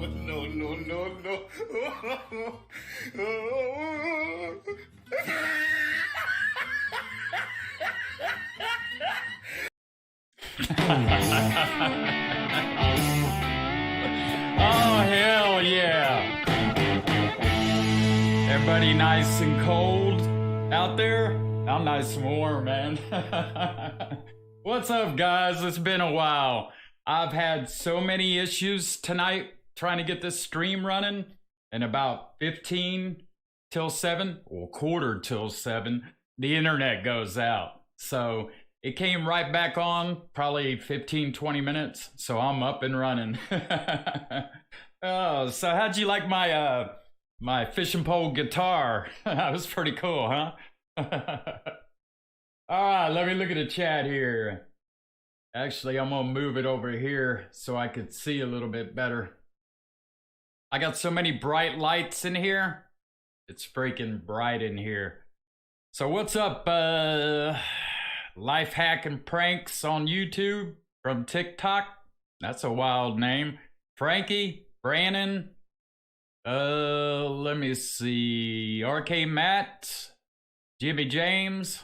no, no, no, no. Oh, hell yeah. Everybody nice and cold out there? I'm nice and warm, man. What's up, guys? It's been a while. I've had so many issues tonight trying to get this stream running, and about 15 till 7, or quarter till 7, the internet goes out. So it came right back on, probably 15, 20 minutes, so I'm up and running. Oh, so how'd you like my my fishing pole guitar? That was pretty cool, huh? All right, let me look at the chat here. Actually, I'm gonna move it over here so I could see a little bit better. I got so many bright lights in here. It's freaking bright in here. So what's up, life hacking pranks on YouTube from TikTok? That's a wild name. Frankie, Brandon, let me see, RK Matt, Jimmy James,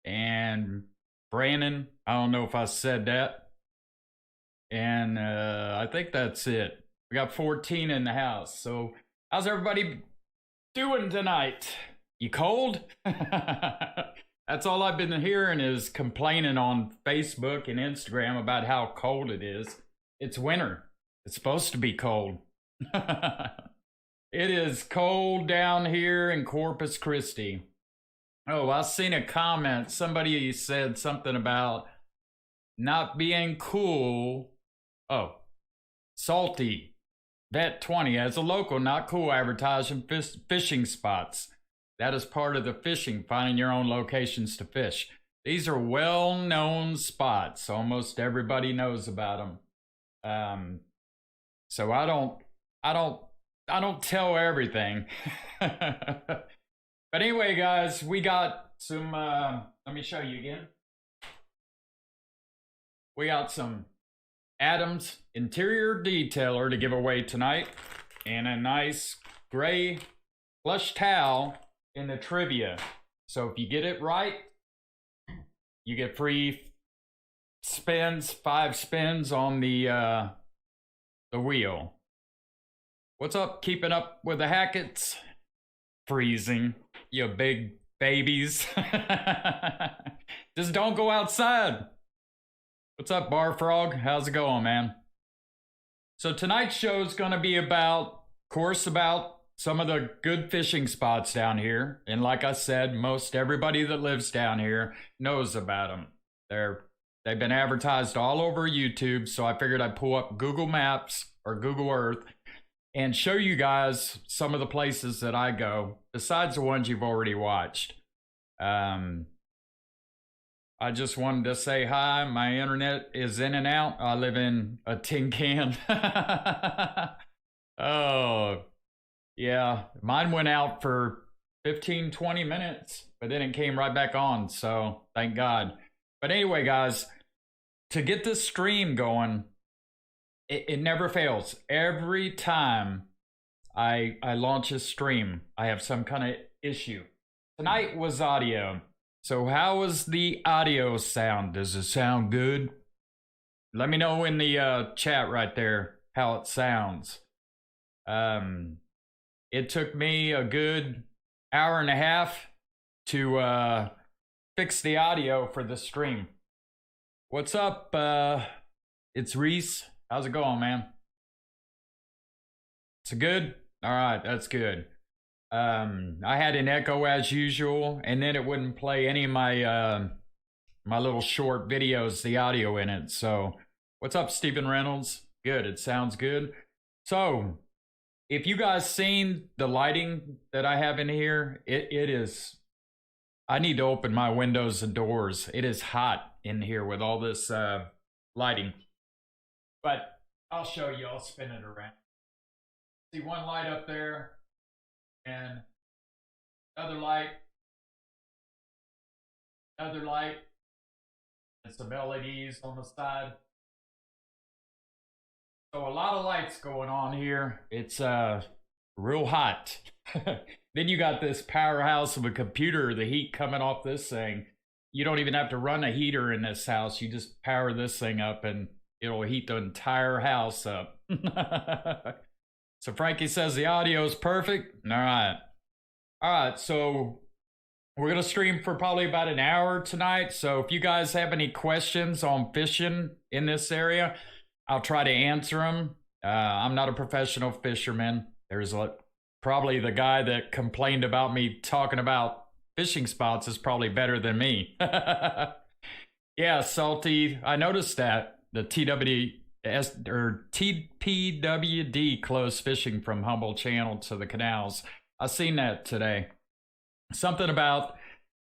and Brandon. I don't know if I said that. And I think that's it. We got 14 in the house. So how's everybody doing tonight? You cold? That's all I've been hearing is complaining on Facebook and Instagram about how cold it is. It's winter. It's supposed to be cold. It is cold down here in Corpus Christi. Oh, I seen a comment. Somebody said something about not being cool. Oh, Salty Vet 20 as a local, not cool advertising fishing spots. That is part of the fishing, finding your own locations to fish. These are well-known spots. Almost everybody knows about them. So I don't tell everything. But anyway, guys, we got some, let me show you again. We got some Adams interior detailer to give away tonight, and a nice gray plush towel in the trivia. So if you get it right, you get free spins, 5 spins on the wheel. What's up? Keeping up with the Hacketts? Freezing, you big babies. Just don't go outside. What's up, Bar Frog? How's it going, man? So tonight's show is going to be about some of the good fishing spots down here. And like I said, most everybody that lives down here knows about them. They've been advertised all over YouTube, so I figured I'd pull up Google Maps or Google Earth and show you guys some of the places that I go, besides the ones you've already watched. I just wanted to say hi. My internet is in and out. I live in a tin can. Oh, yeah. Mine went out for 15, 20 minutes, but then it came right back on, so thank God. But anyway, guys, to get this stream going, it never fails. Every time I launch a stream, I have some kind of issue. Tonight was audio. So how was the audio sound? Does it sound good? Let me know in the chat right there how it sounds. It took me a good hour and a half to fix the audio for the stream. What's up? It's Reese. How's it going, man? It's good? All right, that's good. I had an echo as usual, and then it wouldn't play any of my my little short videos, the audio in it. So what's up, Stephen Reynolds? Good, it sounds good. So if you guys seen the lighting that I have in here, it is, I need to open my windows and doors. It is hot in here with all this lighting. But I'll show you, I'll spin it around. See one light up there, and another light, and some LEDs on the side. So a lot of lights going on here. It's real hot. Then you got this powerhouse of a computer, the heat coming off this thing. You don't even have to run a heater in this house. You just power this thing up and it'll heat the entire house up. So Frankie says the audio is perfect. All right. All right, so we're going to stream for probably about an hour tonight. So if you guys have any questions on fishing in this area, I'll try to answer them. I'm not a professional fisherman. There's probably the guy that complained about me talking about fishing spots is probably better than me. Yeah, Salty, I noticed that the TPWD closed fishing from Humboldt Channel to the canals. I seen that today. Something about,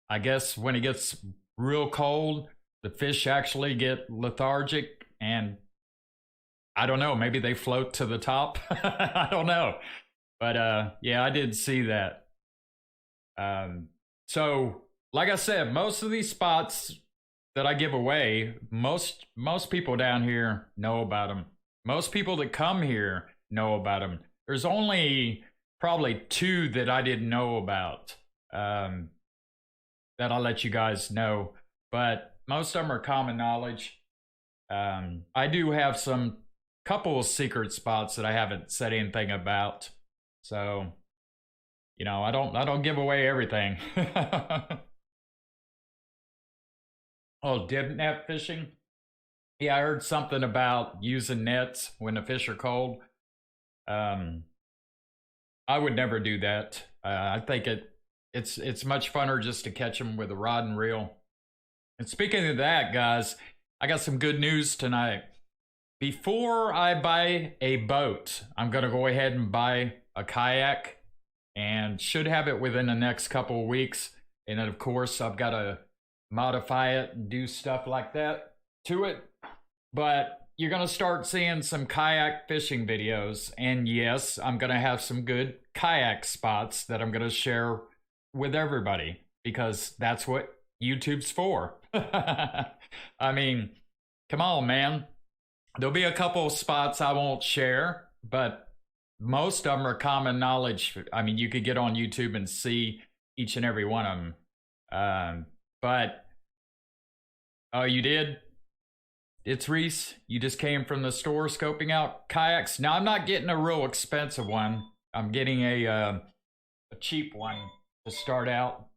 I guess when it gets real cold, the fish actually get lethargic, and I don't know, maybe they float to the top. I don't know. But yeah, I did see that. So like I said, most of these spots that I give away, most people down here know about them. Most people that come here know about them. There's only probably 2 that I didn't know about, that I'll let you guys know, but most of them are common knowledge. I do have some couple of secret spots that I haven't said anything about, so you know, I don't give away everything. Oh, dip net fishing? Yeah, I heard something about using nets when the fish are cold. I would never do that. I think it's much funner just to catch them with a rod and reel. And speaking of that, guys, I got some good news tonight. Before I buy a boat, I'm going to go ahead and buy a kayak, and should have it within the next couple of weeks. And then, of course, I've got to modify it and do stuff like that to it. But you're going to start seeing some kayak fishing videos. And yes, I'm going to have some good kayak spots that I'm going to share with everybody, because that's what YouTube's for. I mean, come on, man. There'll be a couple of spots I won't share, but most of them are common knowledge. I mean, you could get on YouTube and see each and every one of them. But, oh, you did? It's Reese. You just came from the store scoping out kayaks. Now, I'm not getting a real expensive one. I'm getting a cheap one to start out.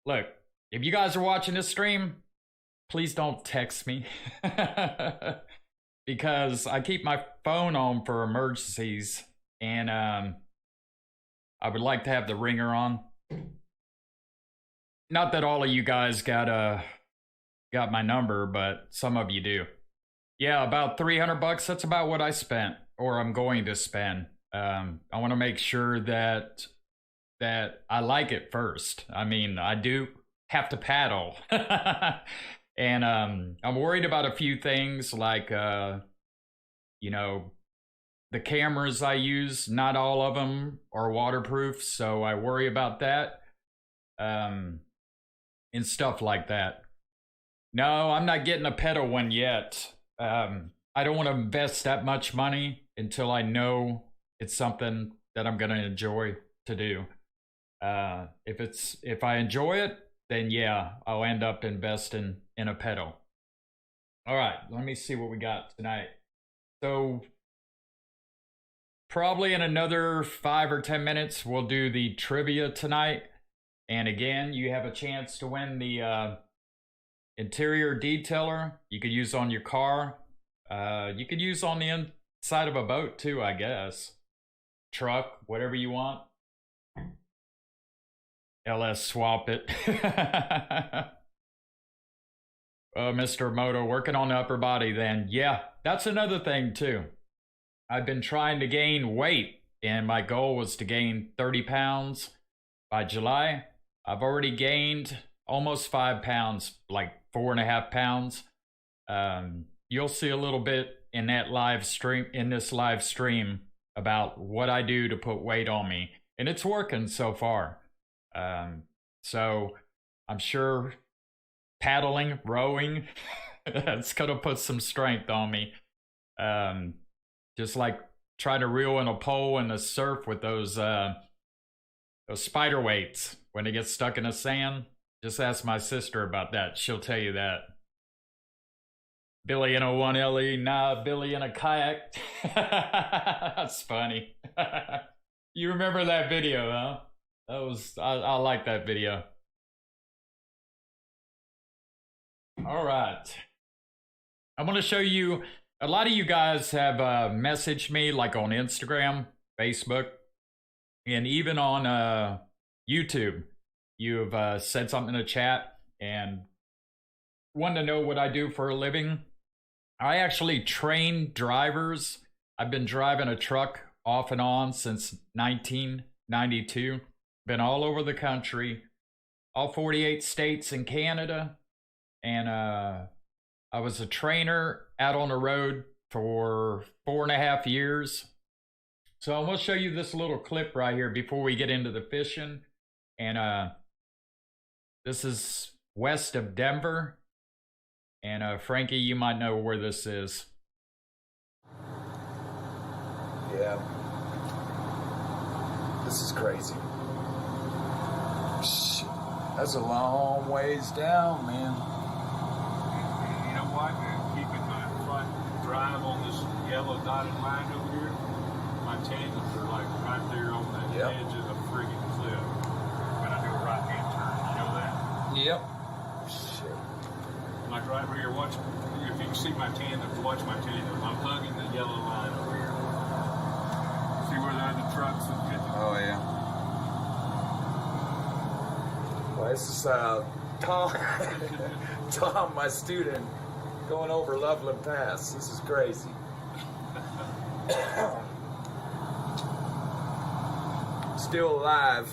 Look, if you guys are watching this stream, please don't text me. Because I keep my phone on for emergencies, and I would like to have the ringer on. Not that all of you guys got my number, but some of you do. Yeah, about $300. That's about what I spent, or I'm going to spend. I want to make sure that I like it first. I mean, I do have to paddle. And I'm worried about a few things, like, you know, the cameras I use, not all of them are waterproof, so I worry about that, and stuff like that. No, I'm not getting a pedal one yet. I don't want to invest that much money until I know it's something that I'm going to enjoy to do. If I enjoy it, then yeah, I'll end up investing in a pedal. All right, let me see what we got tonight. So probably in another 5 or 10 minutes, we'll do the trivia tonight. And again, you have a chance to win the interior detailer you could use on your car. You could use on the inside of a boat too, I guess. Truck, whatever you want. LS swap it. Mr. Moto, working on the upper body then. Yeah, that's another thing too. I've been trying to gain weight, and my goal was to gain 30 pounds by July. I've already gained almost 5 pounds, like 4.5 pounds. You'll see a little bit in that this live stream about what I do to put weight on me, and it's working so far. So I'm sure paddling, rowing, that's gonna put some strength on me. Just like trying to reel in a pole in the surf with those spider weights when they get stuck in the sand. Just ask my sister about that. She'll tell you that. Billy in a 1LE, nah, Billy in a kayak. That's funny. You remember that video, huh? I like that video. All right. I'm going to show you, a lot of you guys have messaged me like on Instagram, Facebook, and even on YouTube. You've said something in the chat and wanted to know what I do for a living. I actually train drivers. I've been driving a truck off and on since 1992. Been all over the country, all 48 states and Canada. And I was a trainer out on the road for 4.5 years. So I'm going to show you this little clip right here before we get into the fishing. And this is west of Denver. And Frankie, you might know where this is. Yeah. This is crazy. Shit. That's a long ways down, man. You know what? Keeping my front drive on this yellow dotted line over here, my tandems are like right there on the edge of the friggin' cliff. When I do a right-hand turn, you know that? Yep. Shit. Like right over here, watch. If you can see my tandems, watch my tandems. I'm hugging the yellow line over here. See where the other trucks are getting? Oh, yeah. Well, this is Tom, Tom, my student, going over Loveland Pass. This is crazy. Still alive.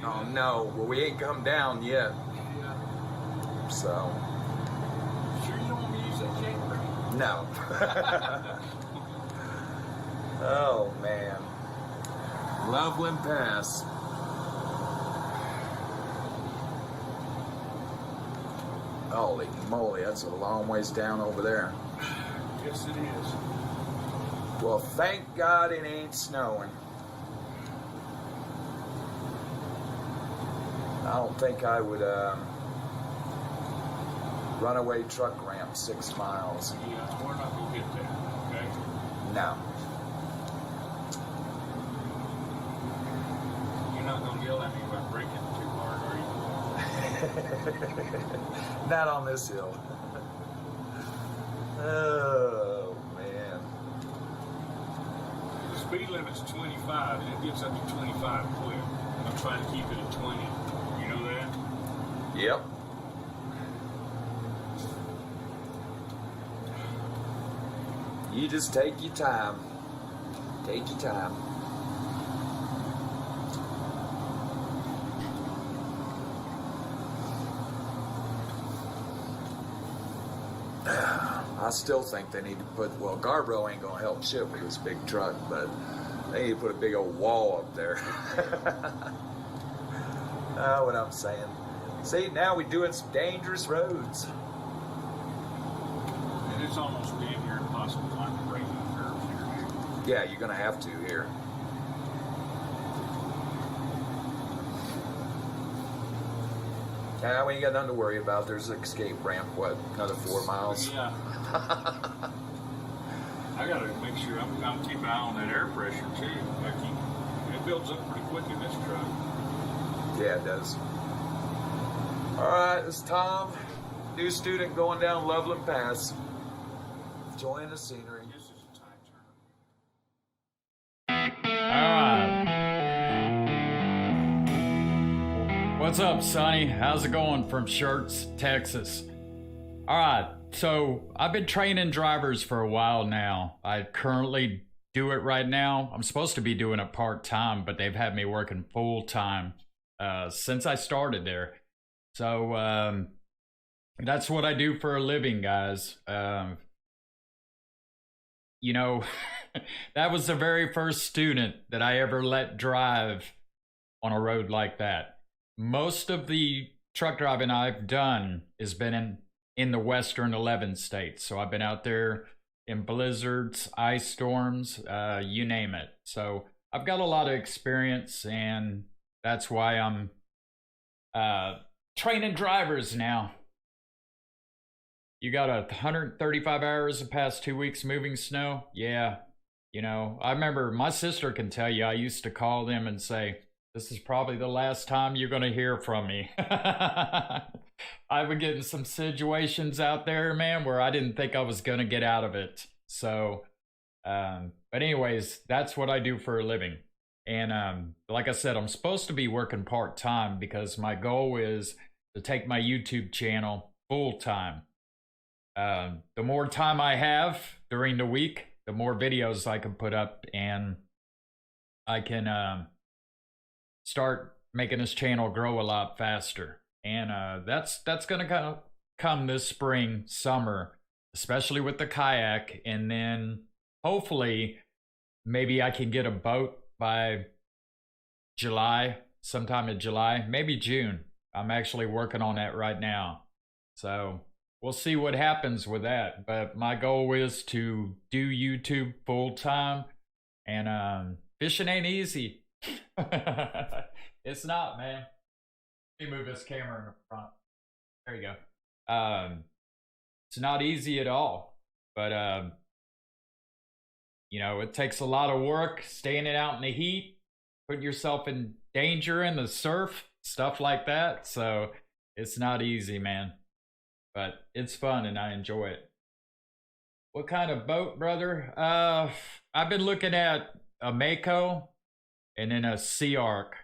Oh, no. Well, we ain't come down yet. Yeah. So. Sure you don't want me to use that camera? No. Oh, man. Loveland Pass. Holy moly, that's a long ways down over there. Yes, it is. Well, thank God it ain't snowing. I don't think I would runaway truck ramp 6 miles. Yeah, we're not going to get that, okay? No. You're not going to yell at me about braking too hard, are you? Not on this hill. Oh, man. The speed limit's 25, and it gets up to 25 quick. I'm trying to keep it at 20. You know that? Yep. You just take your time. Take your time. I still think they need to put, well, guardrail ain't gonna help shit with this big truck, but they need to put a big old wall up there. What I'm saying. See, now we're doing some dangerous roads. And it's almost damn near impossible not to brake on curves here. Yeah, you're gonna have to here. Yeah, we ain't got nothing to worry about. There's an escape ramp, what, another 4 miles? Yeah. I gotta make sure I'm keep an eye on that air pressure too. It builds up pretty quick in this truck. Yeah, it does. All right, this is Tom, new student going down Loveland Pass. Enjoying the scenery. This is a time turn. All right. What's up, Sonny? How's it going from Shirts, Texas? All right, so I've been training drivers for a while now. I currently do it right now. I'm supposed to be doing it part-time, but they've had me working full-time since I started there. So that's what I do for a living, guys. You know, that was the very first student that I ever let drive on a road like that. Most of the truck driving I've done has been in the Western 11 states. So I've been out there in blizzards, ice storms, you name it. So I've got a lot of experience, and that's why I'm training drivers now. You got 135 hours the past 2 weeks moving snow? Yeah. You know, I remember my sister can tell you, I used to call them and say, this is probably the last time you're going to hear from me. I've been getting some situations out there, man, where I didn't think I was going to get out of it. So, but anyways, that's what I do for a living. And like I said, I'm supposed to be working part-time because my goal is to take my YouTube channel full-time. The more time I have during the week, the more videos I can put up, and I can start making this channel grow a lot faster. And that's gonna kind of come this spring, summer, especially with the kayak. And then hopefully maybe I can get a boat by July, sometime in July, maybe June. I'm actually working on that right now. So we'll see what happens with that. But my goal is to do YouTube full time. And fishing ain't easy. It's not, man. Let me move this camera in the front. There you go. It's not easy at all. But you know, it takes a lot of work staying it out in the heat, putting yourself in danger in the surf, stuff like that. So it's not easy, man. But it's fun and I enjoy it. What kind of boat, brother? I've been looking at a Mako and then a Sea Arc.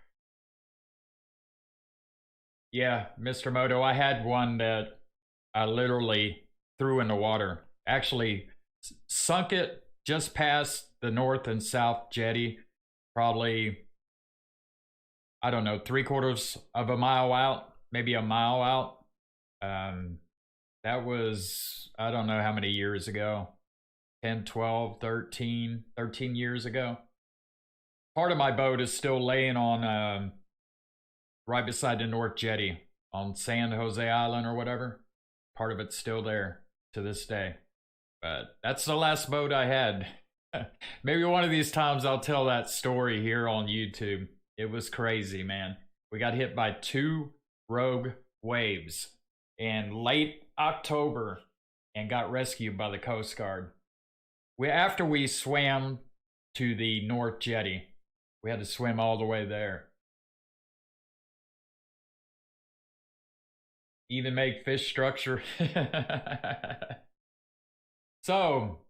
Yeah, Mr. Moto, I had one that I literally threw in the water. Actually, sunk it just past the north and south jetty. Probably, I don't know, 3/4 of a mile out, maybe a mile out. That was, I don't know how many years ago, 10, 12, 13 years ago. Part of my boat is still laying on, right beside the North Jetty on San Jose Island or whatever. Part of it's still there to this day. But that's the last boat I had. Maybe one of these times I'll tell that story here on YouTube. It was crazy, man. We got hit by 2 rogue waves in late October and got rescued by the Coast Guard. After we swam to the North Jetty, we had to swim all the way there. Even make fish structure. So,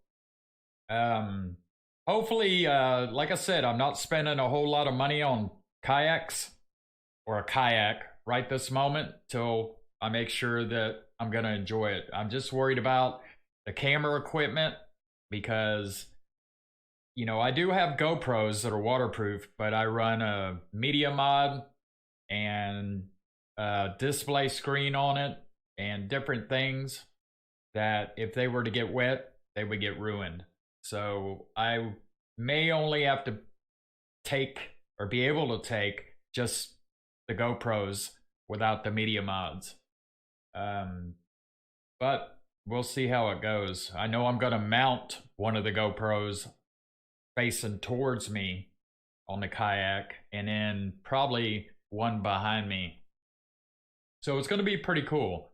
hopefully, like I said, I'm not spending a whole lot of money on kayaks or a kayak right this moment till I make sure that I'm going to enjoy it. I'm just worried about the camera equipment because, you know, I do have GoPros that are waterproof, but I run a media mod and a display screen on it and different things that if they were to get wet, they would get ruined. So I may only have to take or be able to take just the GoPros without the media mods. But we'll see how it goes. I know I'm going to mount one of the GoPros facing towards me on the kayak and then probably one behind me. So it's going to be pretty cool.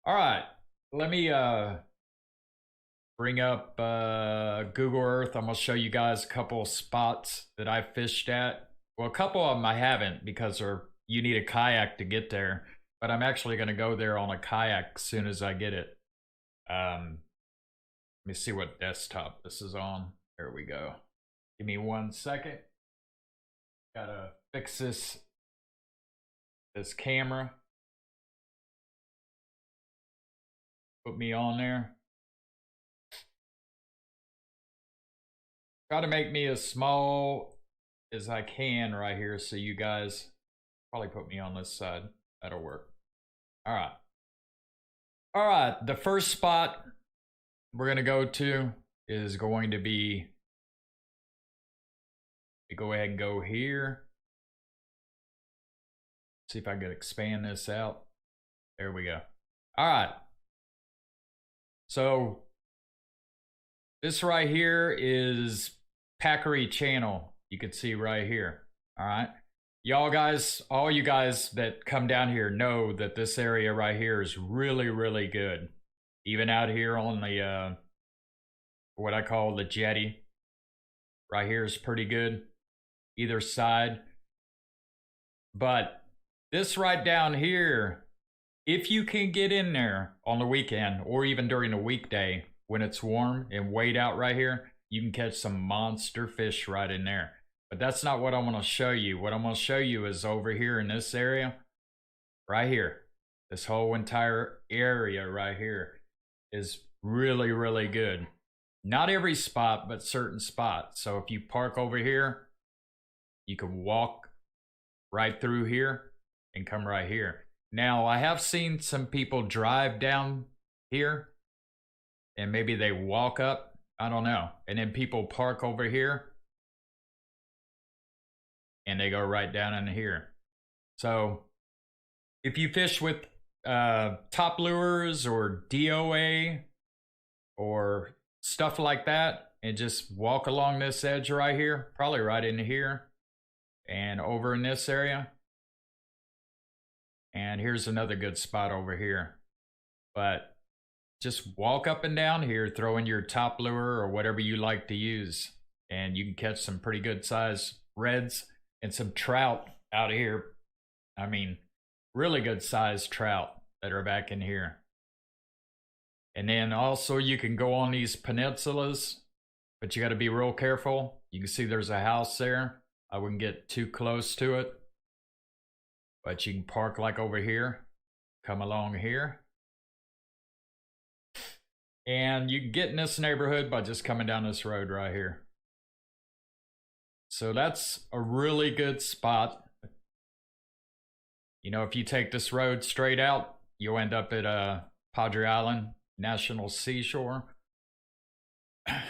All right, let me bring up Google Earth. I'm going to show you guys a couple spots that I fished at. Well, a couple of them I haven't because you need a kayak to get there. But I'm actually going to go there on a kayak as soon as I get it. Let me see what desktop this is on. There we go. Give me 1 second. Gotta fix this camera. Put me on there. Try to make me as small as I can right here so you guys probably put me on this side. That'll work. All right. All right. The first spot we're going to go to is going to be, go ahead and go here. See if I can expand this out. There we go. All right. So this right here is Packery channel. You can see right here. All right. Y'all guys, all you guys that come down here know that this area right here is really, really good. Even out here on the, what I call the jetty. Right here is pretty good. Either side. But this right down here, if you can get in there on the weekend or even during a weekday when it's warm and wade out right here, you can catch some monster fish right in there. But that's not what I'm going to show you. What I'm going to show you is over here in this area, right here. This whole entire area right here is really, really good. Not every spot, but certain spots. So if you park over here, you can walk right through here and come right here. Now, I have seen some people drive down here and maybe they walk up. I don't know. And then people park over here and they go right down in here. So if you fish with top lures or DOA or stuff like that and just walk along this edge right here, probably right in here and over in this area. And here's another good spot over here. But just walk up and down here, throw in your top lure or whatever you like to use. And you can catch some pretty good size reds and some trout out here. I mean, really good sized trout that are back in here. And then also you can go on these peninsulas, but you got to be real careful. You can see there's a house there. I wouldn't get too close to it. But you can park like over here, come along here. And you can get in this neighborhood by just coming down this road right here. So that's a really good spot. You know, if you take this road straight out, you'll end up at Padre Island National Seashore. And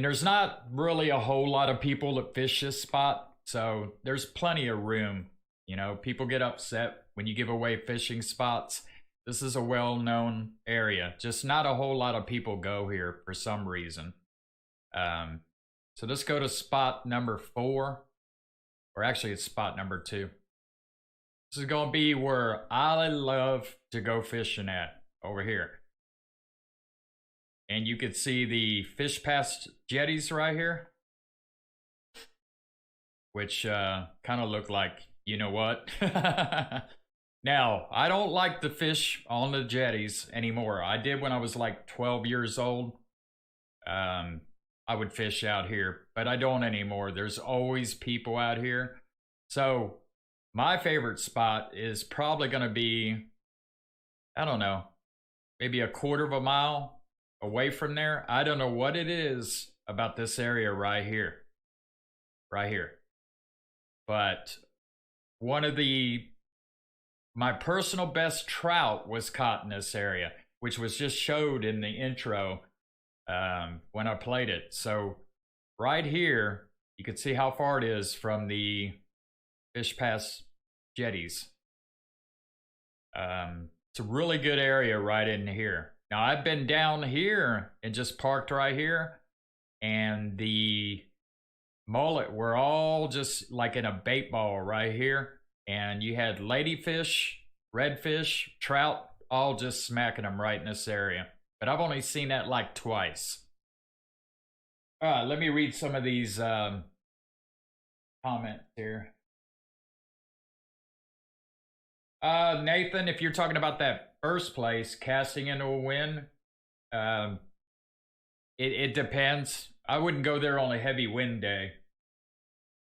there's not really a whole lot of people that fish this spot. So there's plenty of room. You know, people get upset when you give away fishing spots. This is a well-known area. Just not a whole lot of people go here for some reason. So let's go to spot number 4. Or actually it's spot number 2. This is going to be where I love to go fishing at, over here. And you can see the fish past jetties right here. Which kind of look like, you know what? Now, I don't like to fish on the jetties anymore. I did when I was like 12 years old. I would fish out here, but I don't anymore. There's always people out here. So my favorite spot is probably going to be, I don't know, maybe a quarter of a mile away from there. I don't know what it is about this area right here. Right here. But one of my personal best trout was caught in this area, which was just showed in the intro when I played it. So right here, you can see how far it is from the fish pass jetties. It's a really good area right in here. Now I've been down here and just parked right here, and the mullet were all just like in a bait ball right here, and you had ladyfish, redfish, trout, all just smacking them right in this area. But I've only seen that like twice. All right, let me read some of these comments here. Nathan, if you're talking about that first place, casting into a wind, it depends. I wouldn't go there on a heavy wind day.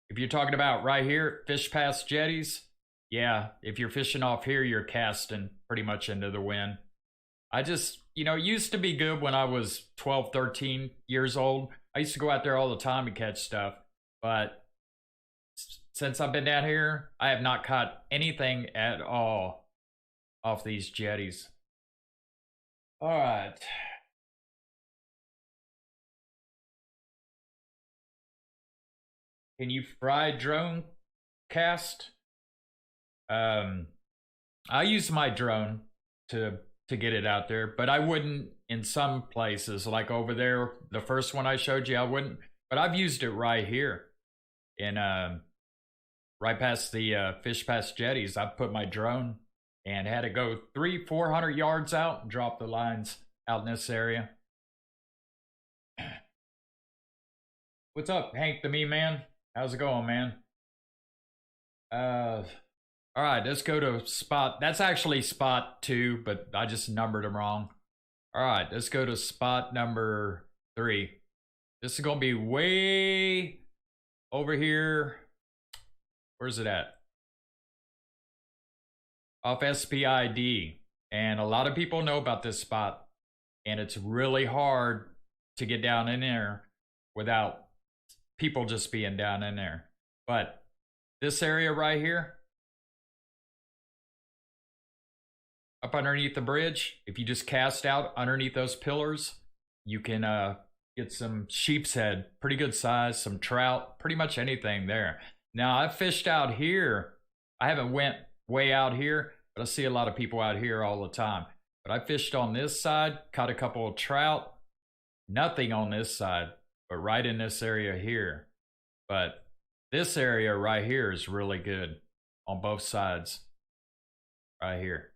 If you're talking about right here, fish past jetties, yeah, if you're fishing off here, you're casting pretty much into the wind. I just, you know, it used to be good when I was 12, 13 years old. I used to go out there all the time and catch stuff. But since I've been down here, I have not caught anything at all off these jetties. All right. Can you fry drone cast? I use my drone to to get it out there, but I wouldn't in some places, like over there, the first one I showed you, I wouldn't, but I've used it right here in, right past the Fish Pass jetties. I put my drone and had it go 300-400 yards out and drop the lines out in this area. What's up, Hank the Me Man? How's it going, man? All right, let's go to spot. That's actually spot 2, but I just numbered them wrong. All right, let's go to spot number 3. This is gonna be way over here. Where's it at? Off SPID. And a lot of people know about this spot, and it's really hard to get down in there without people just being down in there. But this area right here, up underneath the bridge, if you just cast out underneath those pillars, you can get some sheep's head, pretty good size, some trout, pretty much anything there. Now, I've fished out here. I haven't went way out here, but I see a lot of people out here all the time. But I fished on this side, caught a couple of trout, nothing on this side, but right in this area here. But this area right here is really good on both sides, right here.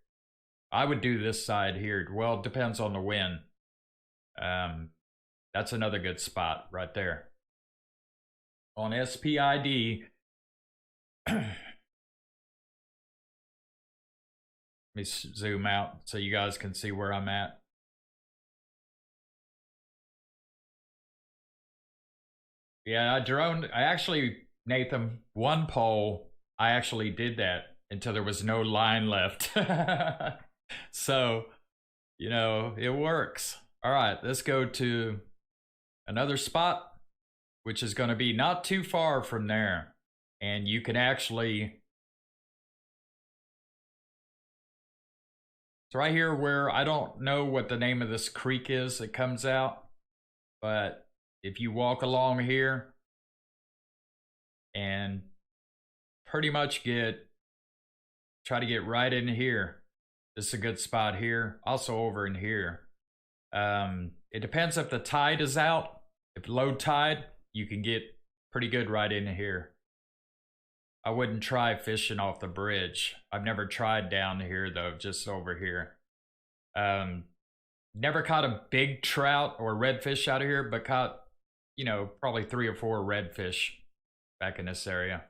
I would do this side here. Well, it depends on the wind. That's another good spot right there. On SPID, let me zoom out so you guys can see where I'm at. Yeah, I actually, Nathan, one pole, I actually did that until there was no line left. So, you know, it works. All right, let's go to another spot, which is going to be not too far from there. And you can actually, it's right here where I don't know what the name of this creek is that comes out, but if you walk along here and pretty much try to get right in here. This is a good spot here. Also over in here. It depends if the tide is out. If low tide, you can get pretty good right in here. I wouldn't try fishing off the bridge. I've never tried down here though, just over here. Never caught a big trout or redfish out of here, but caught, you know, probably 3 or 4 redfish back in this area.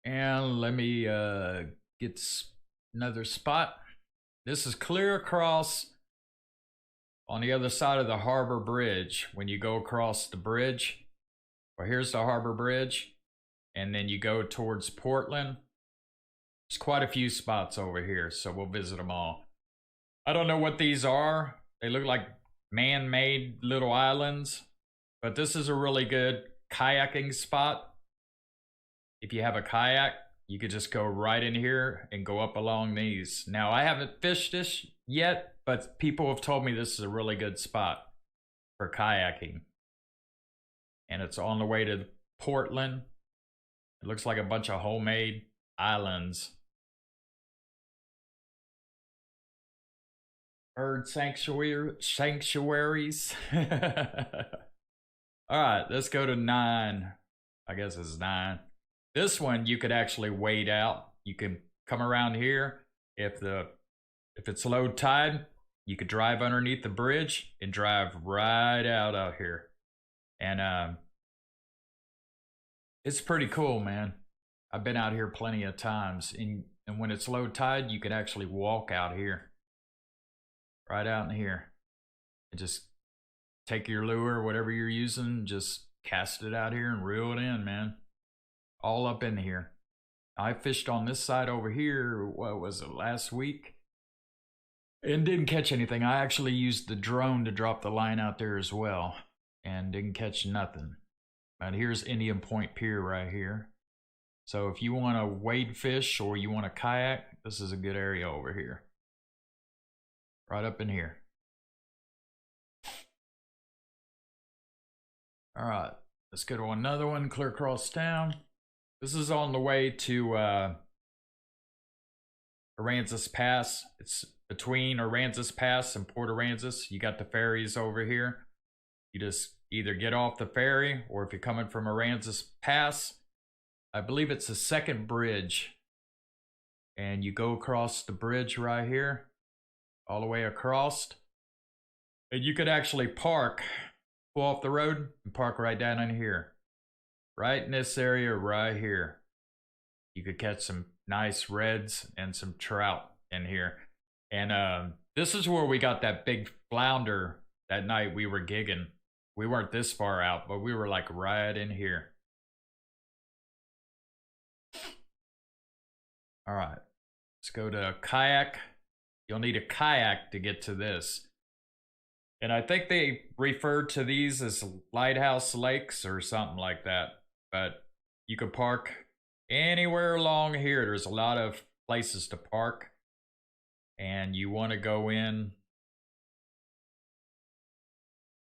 And let me get another spot. This is clear across on the other side of the harbor bridge. When you go across the bridge, well, here's the harbor bridge, and then you go towards Portland. There's quite a few spots over here, so we'll visit them all. I don't know what these are. They look like man-made little islands, but this is a really good kayaking spot. If you have a kayak, you could just go right in here and go up along these. Now, I haven't fished this yet, but people have told me this is a really good spot for kayaking. And it's on the way to Portland. It looks like a bunch of homemade islands. Bird sanctuaries. All right, let's go to 9. I guess it's 9. This one you could actually wade out. You can come around here. If it's low tide, you could drive underneath the bridge and drive right out here. And it's pretty cool, man. I've been out here plenty of times. And when it's low tide, you can actually walk out here. Right out in here. And just take your lure, whatever you're using, just cast it out here and reel it in, man. All up in here. I fished on this side over here, what was it, last week? And didn't catch anything. I actually used the drone to drop the line out there as well. And didn't catch nothing. And here's Indian Point Pier right here. So if you want to wade fish or you want to kayak, this is a good area over here. Right up in here. All right, let's go to another one, clear across town. This is on the way to Aransas Pass. It's between Aransas Pass and Port Aransas. You got the ferries over here. You just either get off the ferry, or if you're coming from Aransas Pass, I believe it's the second bridge. And you go across the bridge right here, all the way across. And you could actually park, pull off the road, and park right down in here. Right in this area right here. You could catch some nice reds and some trout in here. And this is where we got that big flounder that night we were gigging. We weren't this far out, but we were like right in here. All right, let's go to Kayak. You'll need a kayak to get to this. And I think they referred to these as lighthouse lakes or something like that. But you could park anywhere along here. There's a lot of places to park. And you want to go in.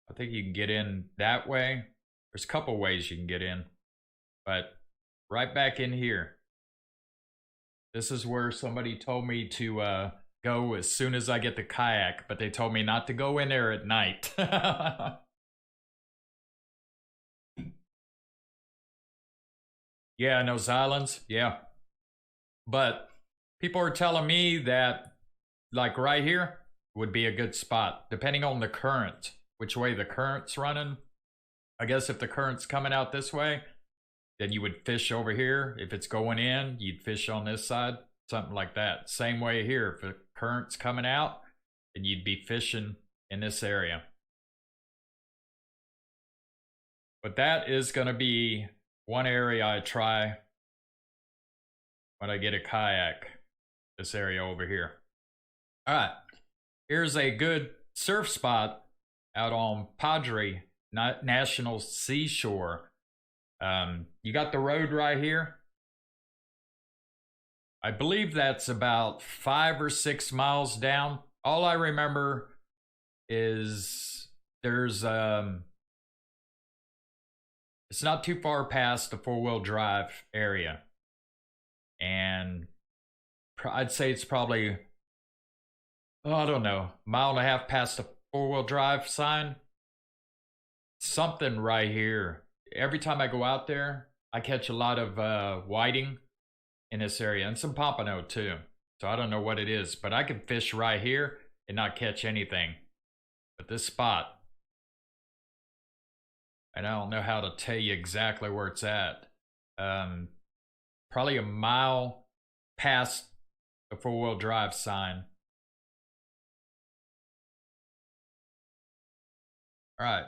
I think you can get in that way. There's a couple ways you can get in. But right back in here. This is where somebody told me to go as soon as I get the kayak, but they told me not to go in there at night. Yeah, in those islands, yeah. But people are telling me that, like right here, would be a good spot, depending on the current, which way the current's running. I guess if the current's coming out this way, then you would fish over here. If it's going in, you'd fish on this side, something like that. Same way here, if the current's coming out, then you'd be fishing in this area. But that is going to be one area I try when I get a kayak, this area over here. All right, here's a good surf spot out on Packery National Seashore. You got the road right here. I believe that's about 5 or 6 miles down. All I remember is there's it's not too far past the 4-wheel drive area. And I'd say it's probably, I don't know, 1.5 miles past the 4-wheel drive sign. Something right here. Every time I go out there, I catch a lot of whiting in this area and some pompano too. So I don't know what it is, but I can fish right here and not catch anything. But this spot, and I don't know how to tell you exactly where it's at. Probably 1 mile past the 4-wheel drive sign. All right.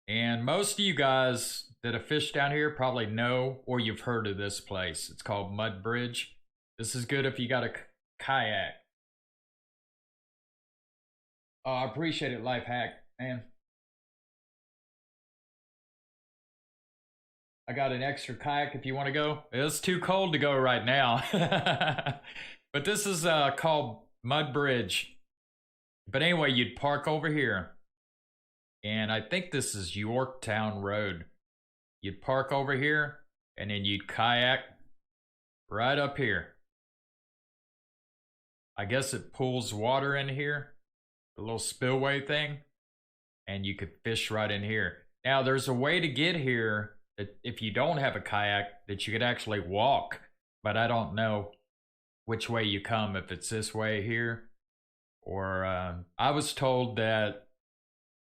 And most of you guys that have fished down here probably know, or you've heard of this place. It's called Mud Bridge. This is good if you got a kayak. Oh, I appreciate it, Life Hack, man. I got an extra kayak if you want to go. It's too cold to go right now. But this is called Mud Bridge. But anyway, you'd park over here. And I think this is Yorktown Road. You'd park over here, and then you'd kayak right up here. I guess it pulls water in here, the little spillway thing, and you could fish right in here. Now, there's a way to get here that if you don't have a kayak, that you could actually walk, but I don't know which way you come, if it's this way here, or I was told that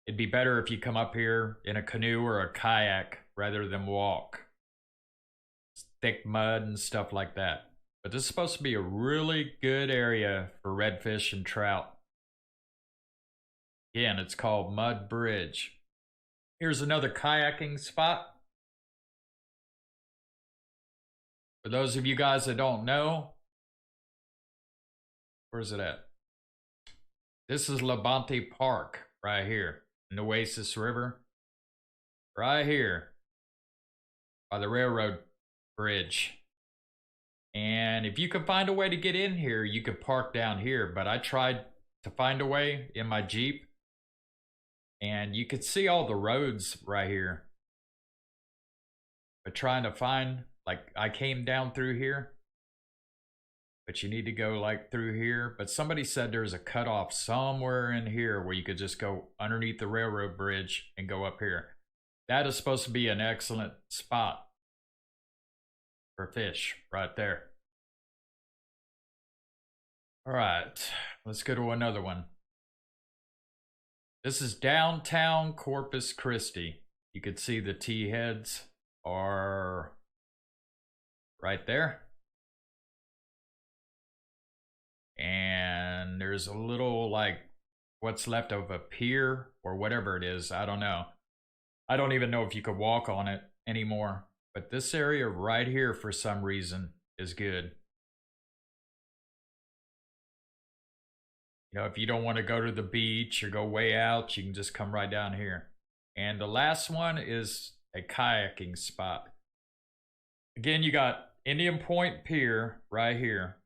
it'd be better if you come up here in a canoe or a kayak rather than walk. It's thick mud and stuff like that. But this is supposed to be a really good area for redfish and trout. Again, it's called Mud Bridge. Here's another kayaking spot. For those of you guys that don't know, where's it at? This is Labonte Park right here. Nueces River, right here by the railroad bridge. And if you could find a way to get in here, you could park down here. But I tried to find a way in my Jeep, and you could see all the roads right here. But trying to find Like I came down through here, but you need to go like through here. But somebody said there's a cutoff somewhere in here where you could just go underneath the railroad bridge and go up here. That is supposed to be an excellent spot for fish right there. All right, let's go to another one. This is downtown Corpus Christi. You could see the T-heads are right there. And there's a little like what's left of a pier or whatever it is. I don't know. I don't even know if you could walk on it anymore. But this area right here for some reason is good. You know, if you don't want to go to the beach or go way out, you can just come right down here. And the last one is a kayaking spot. Again, you got Indian Point Pier right here.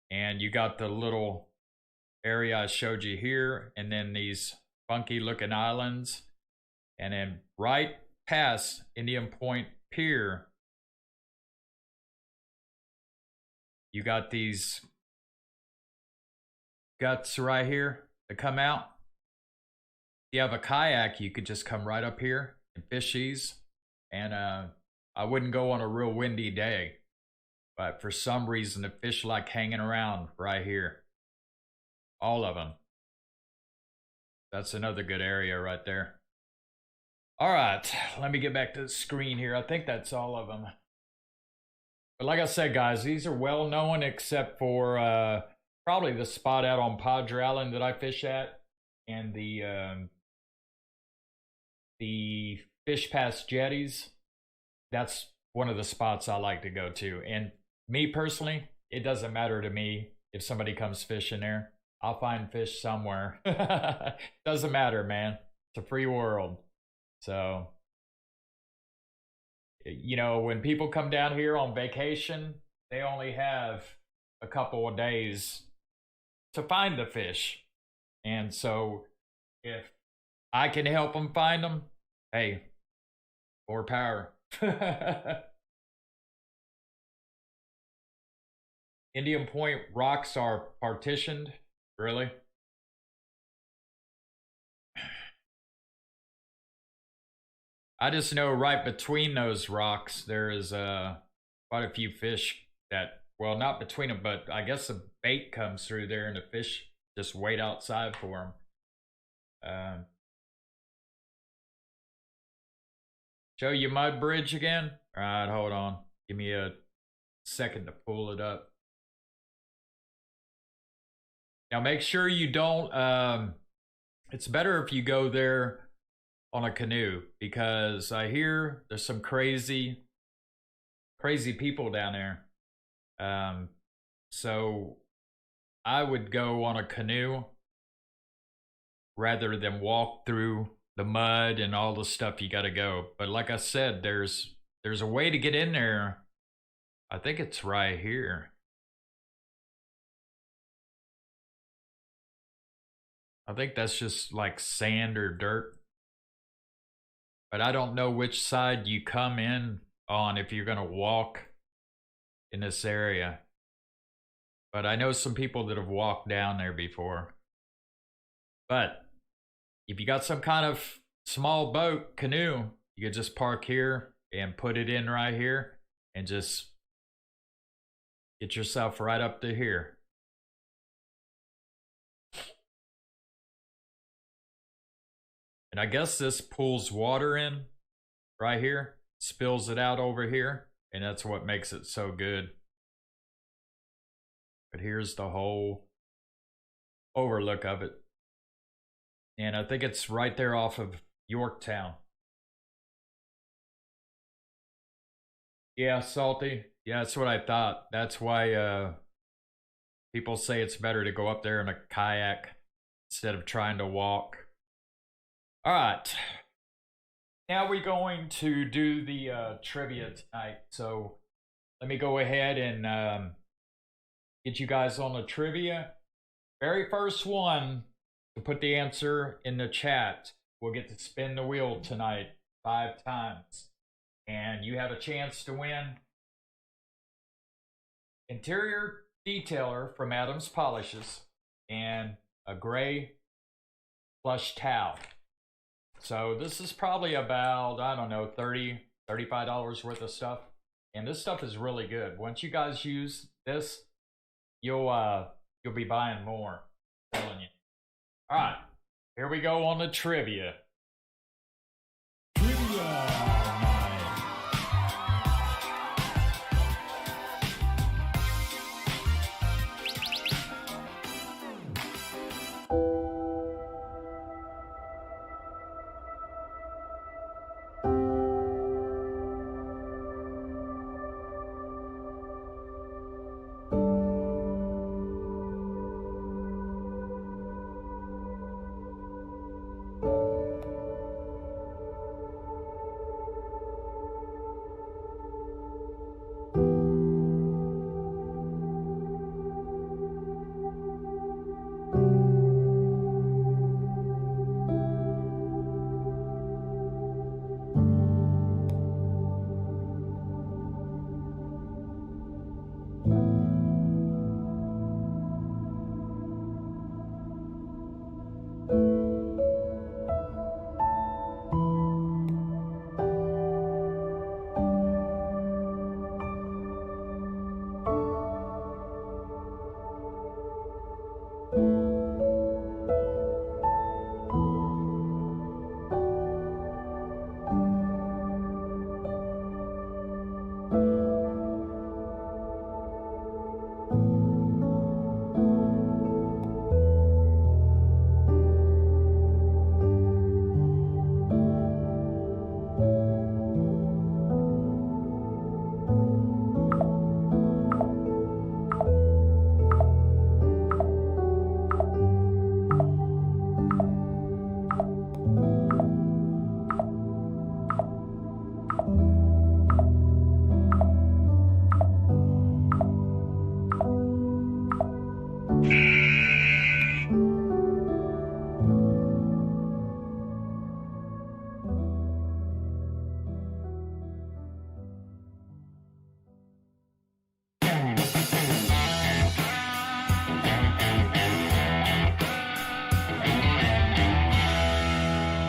And you got the little area I showed you here. And then these funky looking islands. And then right past Indian Point Pier, you got these guts right here that come out. If you have a kayak, you could just come right up here and fish these. And I wouldn't go on a real windy day, but for some reason the fish like hanging around right here. All of them. That's another good area right there. All right, let me get back to the screen here. I think that's all of them. But like I said, guys, these are well known except for probably the spot out on Padre Island that I fish at, and the Fish Pass jetties. That's one of the spots I like to go to. And me personally, it doesn't matter to me if somebody comes fishing there. I'll find fish somewhere. Doesn't matter, man. It's a free world. So, you know, when people come down here on vacation, they only have a couple of days to find the fish. And so if I can help them find them, hey, more power. Indian Point rocks are partitioned, really? I just know right between those rocks there is quite a few fish that, well, not between them, but I guess the bait comes through there and the fish just wait outside for them. Show you Mud Bridge again? All right, hold on. Give me a second to pull it up. Now make sure you don't, it's better if you go there on a canoe, because I hear there's some crazy people down there. So I would go on a canoe rather than walk through the mud and all the stuff you gotta go. But like I said, there's a way to get in there. I think it's right here. I think that's just like sand or dirt. But I don't know which side you come in on if you're gonna walk in this area. But I know some people that have walked down there before. But if you got some kind of small boat, canoe, you could just park here and put it in right here and just get yourself right up to here. And I guess this pulls water in right here, spills it out over here, and that's what makes it so good. But here's the whole overlook of it. And I think it's right there off of Yorktown. Yeah, salty. Yeah, that's what I thought. That's why people say it's better to go up there in a kayak instead of trying to walk. All right, now we're going to do the trivia tonight. So let me go ahead and get you guys on the trivia. Very first one to put the answer in the chat will get to spin the wheel tonight 5 times. And you have a chance to win interior detailer from Adams Polishes, and a gray plush towel. So this is probably about, I don't know, $35 worth of stuff. And this stuff is really good. Once you guys use this, you'll be buying more. I'm telling you. All right, here we go on the trivia.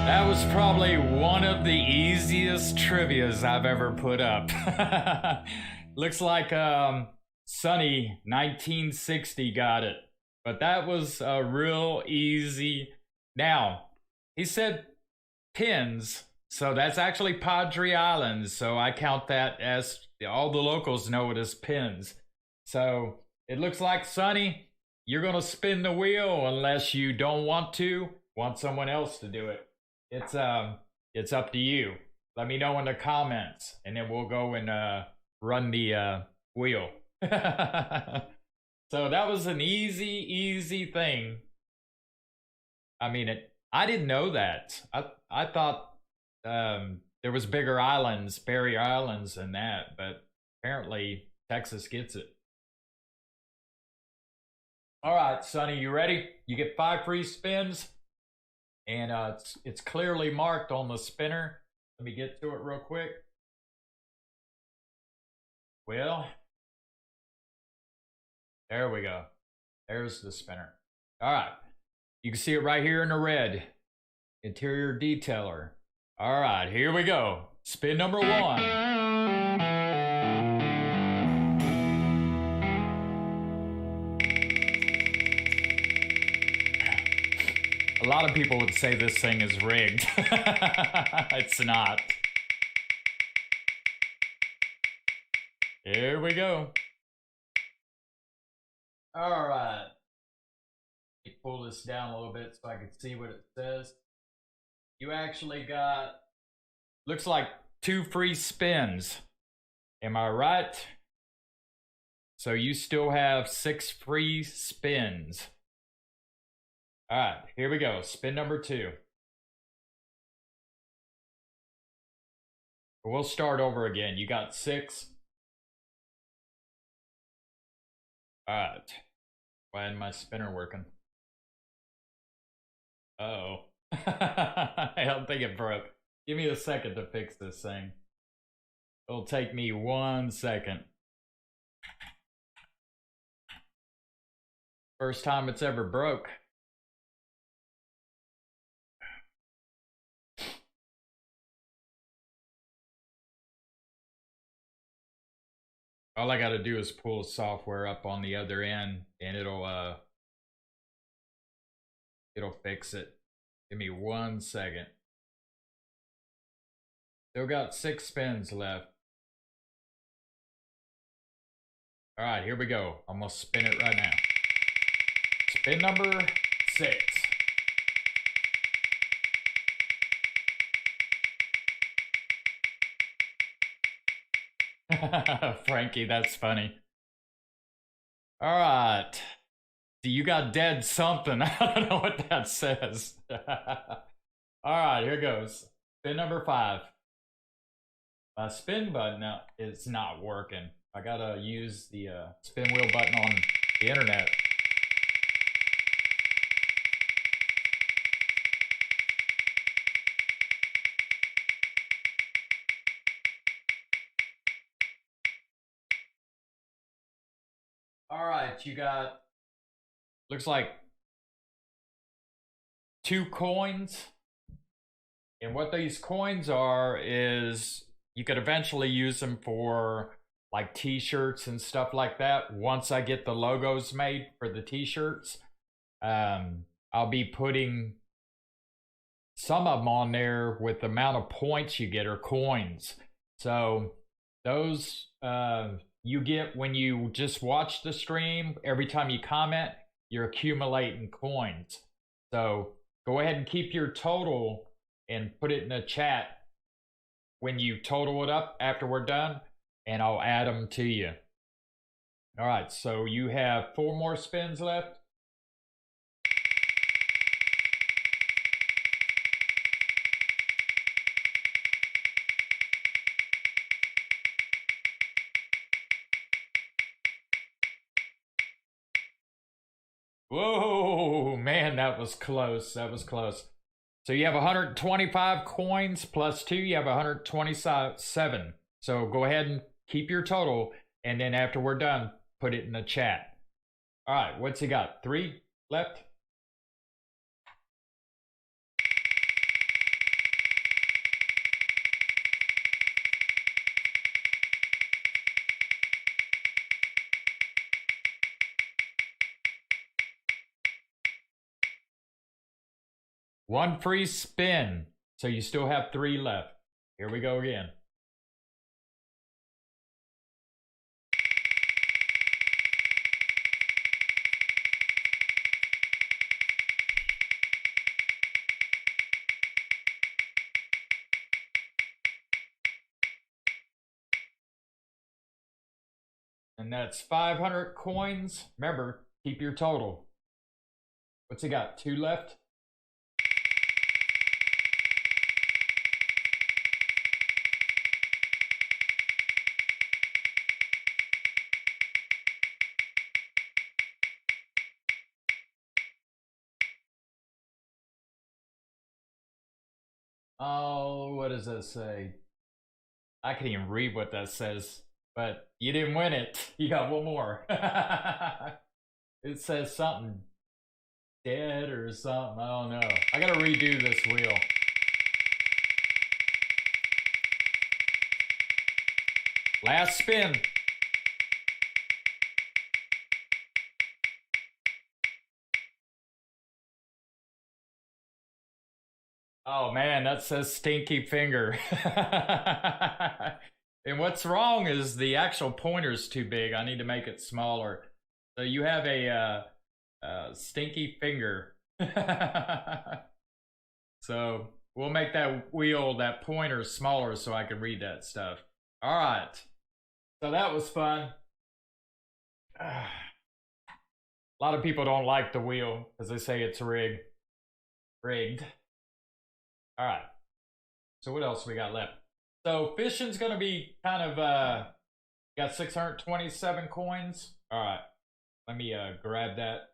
That was probably one of the easiest trivias I've ever put up. Looks like Sonny 1960 got it. But that was a real easy. Now, he said pins, so that's actually Padre Island. So I count that as all the locals know it as pins. So it looks like, Sonny, you're going to spin the wheel unless you don't want someone else to do it. It's up to you. Let me know in the comments, and then we'll go and run the wheel. So that was an easy thing. I mean, I didn't know that. I thought there was bigger islands, barrier islands than that, but apparently Texas gets it. All right, Sonny, you ready? You get 5 free spins. And it's clearly marked on the spinner. Let me get to it real quick. Well, there we go. There's the spinner. All right. You can see it right here in the red. Interior detailer. All right, here we go. Spin number 1. A lot of people would say this thing is rigged. It's not. Here we go. All right. Let me pull this down a little bit so I can see what it says. You actually got, looks like 2 free spins. Am I right? So you still have 6 free spins. All right, here we go. Spin number 2. We'll start over again. You got 6. All right. Why isn't my spinner working? Uh-oh. I don't think it broke. Give me a second to fix this thing. It'll take me 1 second. First time it's ever broke. All I gotta do is pull software up on the other end and it'll fix it. Give me 1 second. Still got 6 spins left. All right, here we go. I'm gonna spin it right now. Spin number 6. Frankie, that's funny. All right. You got dead something. I don't know what that says. All right, here goes. Spin number 5. My spin button now is not working. I gotta use the spin wheel button on the internet. All right, you got, looks like 2 coins. And what these coins are is you could eventually use them for like t-shirts and stuff like that. Once I get the logos made for the t-shirts, I'll be putting some of them on there with the amount of points you get or coins. So those you get when you just watch the stream. Every time you comment, you're accumulating coins. So go ahead and keep your total and put it in the chat when you total it up after we're done, and I'll add them to you. All right, so you have 4 more spins left. Whoa, man, that was close. That was close. So you have 125 coins plus 2, you have 127. So go ahead and keep your total, and then after we're done, put it in the chat. All right, what's he got? 3 left? One free spin. So you still have 3 left. Here we go again. And that's 500 coins. Remember, keep your total. What's he got? 2 left? Oh, what does that say? I can't even read what that says, but you didn't win it. You got 1 more. It says something dead or something. I don't know. I gotta redo this wheel. Last spin. Oh man, that says stinky finger. And what's wrong is the actual pointer's too big. I need to make it smaller. So you have a stinky finger. So we'll make that wheel, that pointer, smaller so I can read that stuff. All right. So that was fun. A lot of people don't like the wheel because they say it's rigged. All right. So what else we got left? So fishing's gonna be kind of got 627 coins. All right. Let me grab that.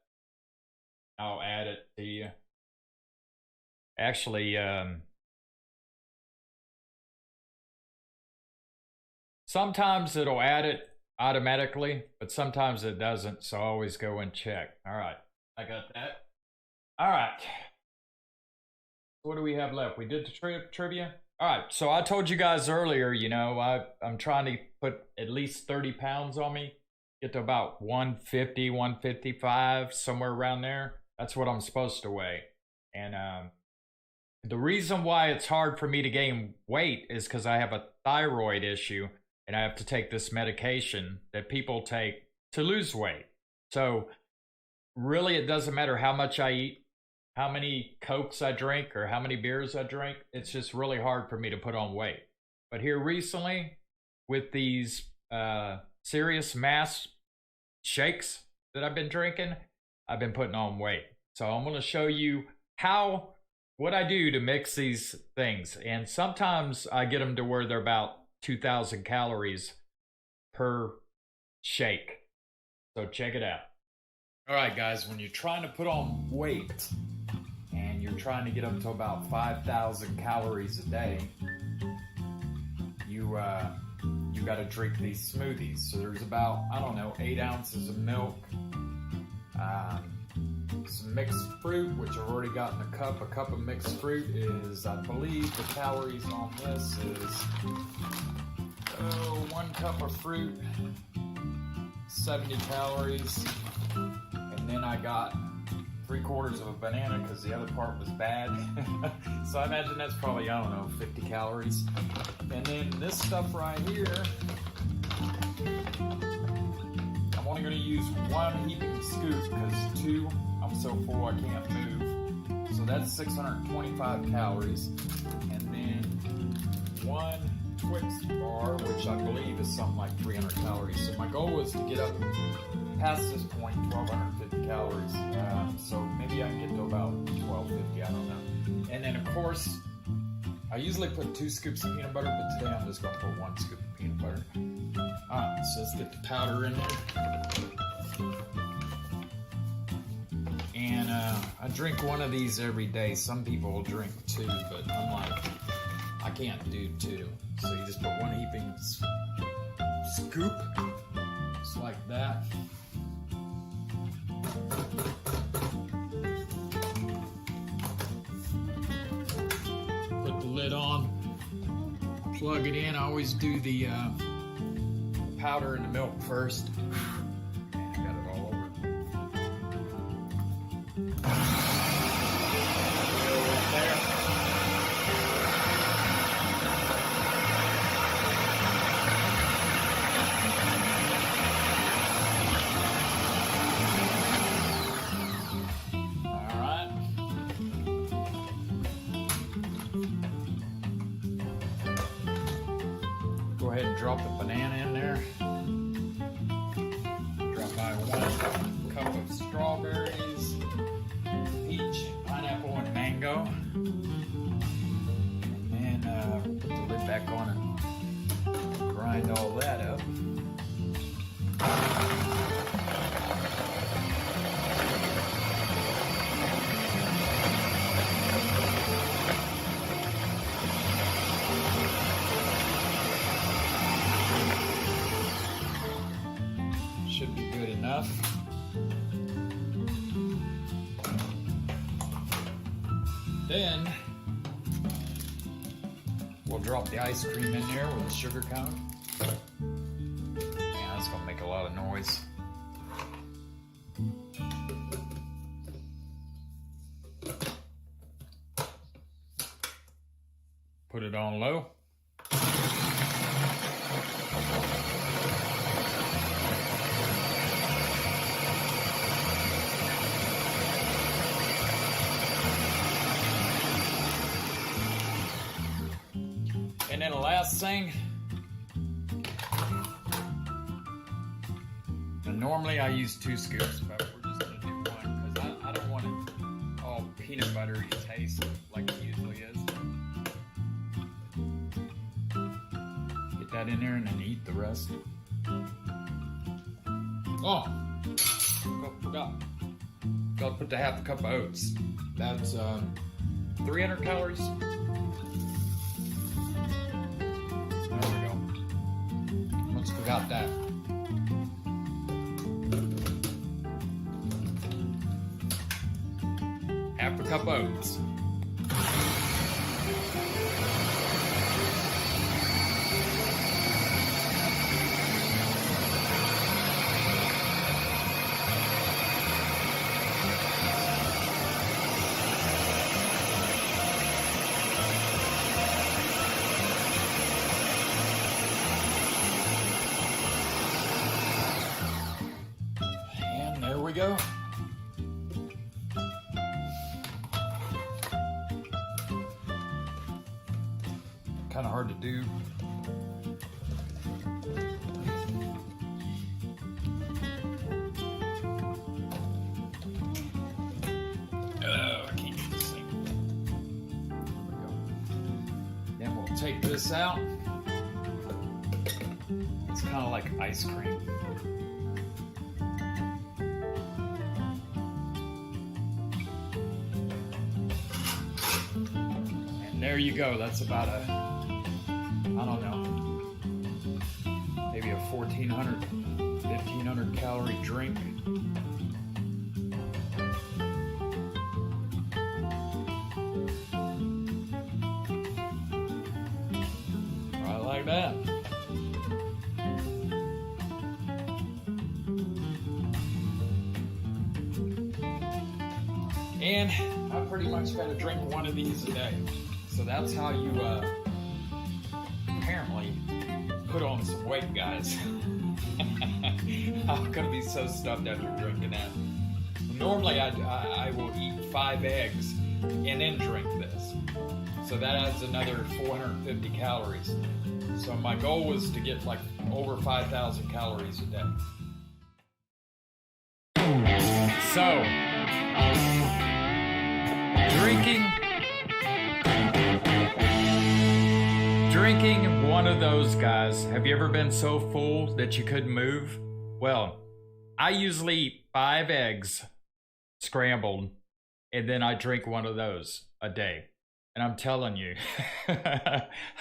I'll add it to you. Actually, sometimes it'll add it automatically, but sometimes it doesn't, so I always go and check. All right, I got that. All right. What do we have left? We did the trivia. All right, so I told you guys earlier, you know, I'm trying to put at least 30 pounds on me, get to about 150, 155, somewhere around there. That's what I'm supposed to weigh. And the reason why it's hard for me to gain weight is because I have a thyroid issue and I have to take this medication that people take to lose weight. So really, it doesn't matter how much I eat, how many Cokes I drink, or how many beers I drink. It's just really hard for me to put on weight. But here recently, with these serious mass shakes that I've been drinking, I've been putting on weight. So I'm going to show you what I do to mix these things. And sometimes I get them to where they're about 2,000 calories per shake. So check it out. All right, guys, when you're trying to put on weight and you're trying to get up to about 5,000 calories a day, you got to drink these smoothies. So there's about, I don't know, 8 ounces of milk, some mixed fruit, which I've already got in a cup. A cup of mixed fruit is, I believe the calories on this is 1 cup of fruit, 70 calories. And then I got 3/4 of a banana because the other part was bad. So I imagine that's probably, I don't know, 50 calories. And then this stuff right here, I'm only going to use 1 heaping scoop because 2, I'm so full I can't move. So that's 625 calories. And then 1 Twix bar, which I believe is something like 300 calories. So my goal was to get up past this point, 1,250 calories. So maybe I can get to about 1,250, I don't know. And then of course, I usually put 2 scoops of peanut butter, but today I'm just gonna put 1 scoop of peanut butter. Alright, so let's get the powder in there. And I drink 1 of these every day. Some people will drink 2, but I'm like, I can't do 2. So you just put 1 heaping scoop, just like that. Put the lid on, plug it in. I always do the powder and the milk first. I got it all over. Right there. Go ahead and drop the banana in there. Drop by 1 cup of strawberries, peach, pineapple, and mango. And then put the lid back on and grind all that up. Should be good enough. Then we'll drop the ice cream in there with the sugar cone. Yeah, that's gonna make a lot of noise. Put it on low. And then the last thing, and normally I use 2 scoops, but we're just gonna do 1 because I don't want it all peanut buttery taste like it usually is. Get that in there and then eat the rest. Oh, forgot. Gotta put the 1/2 cup of oats. That's 300 calories. There we go. Once we got that. cup oats. And there we go. Kind of hard to do. Oh, I can't get this thing. There we go. Then we'll take this out. It's kind of like ice cream. And there you go. That's about a, I don't know, maybe a 1,400, 1,500 calorie drink. I like that. And I pretty much got to drink one of these a day. So that's how you apparently put on some weight, guys. I'm gonna be so stuffed after drinking that. Normally I will eat 5 eggs and then drink this. So that adds another 450 calories. So my goal was to get like over 5,000 calories a day. So, drinking one of those, guys. Have you ever been so full that you couldn't move? Well, I usually eat 5 eggs scrambled, and then I drink one of those a day. And I'm telling you,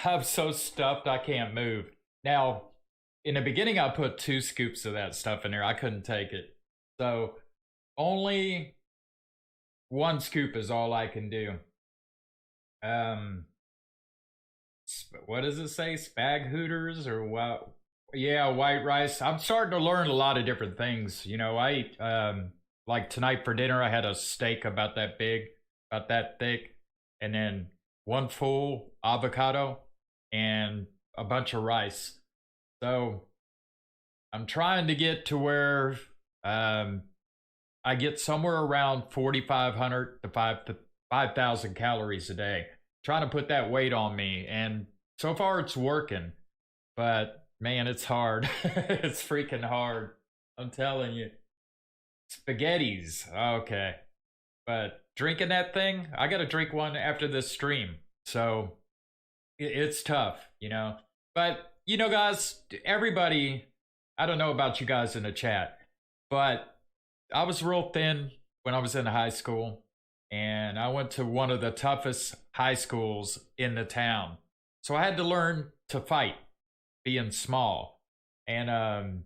I'm so stuffed I can't move. Now, in the beginning, I put 2 scoops of that stuff in there. I couldn't take it. So only 1 scoop is all I can do. What does it say? Spag hooters or what? Yeah, white rice. I'm starting to learn a lot of different things. You know, I eat, like tonight for dinner, I had a steak about that big, about that thick, and then 1 full avocado and a bunch of rice. So I'm trying to get to where I get somewhere around 4,500 to 5,000 calories a day. Trying to put that weight on me, and so far it's working, but man, it's hard. It's freaking hard. I'm telling you. Spaghettis, okay. But drinking that thing, I gotta drink one after this stream. So it's tough, you know. But, you know, guys, everybody, I don't know about you guys in the chat, but I was real thin when I was in high school. And I went to one of the toughest high schools in the town. So I had to learn to fight, being small. And,